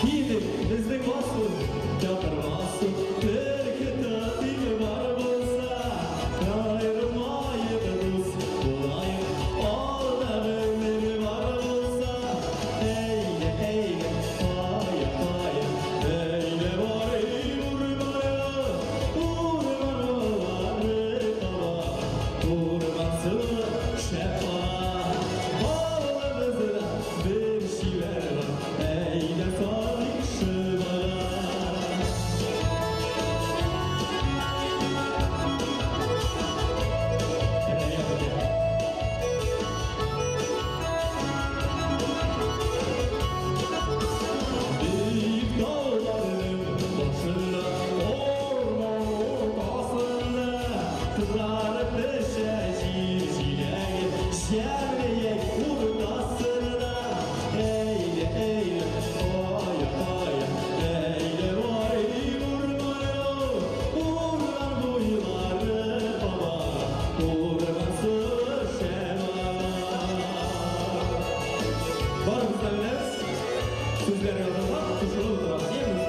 Gidip bizning mas'ul gapirmasdim Terki tating var bo'lsa ayirmaydi do'st bo'layim Oldamim meni var bo'lsa Eyli eyli qoya qoya Eyli boray urmaya Urmanolarni qaba Urmansın şefa Oğlamızda bir şiver var Eyli salik şıvara Büyük dağların başında Orman ortasında Kızarıp düşecek çileği Şerleyek urtasında Eyle eyle oya oya Eyle vay vurmaya Vurlar boyları baba Vurması şema Var mı sizleriniz? Sizler yazılan kuşulu durası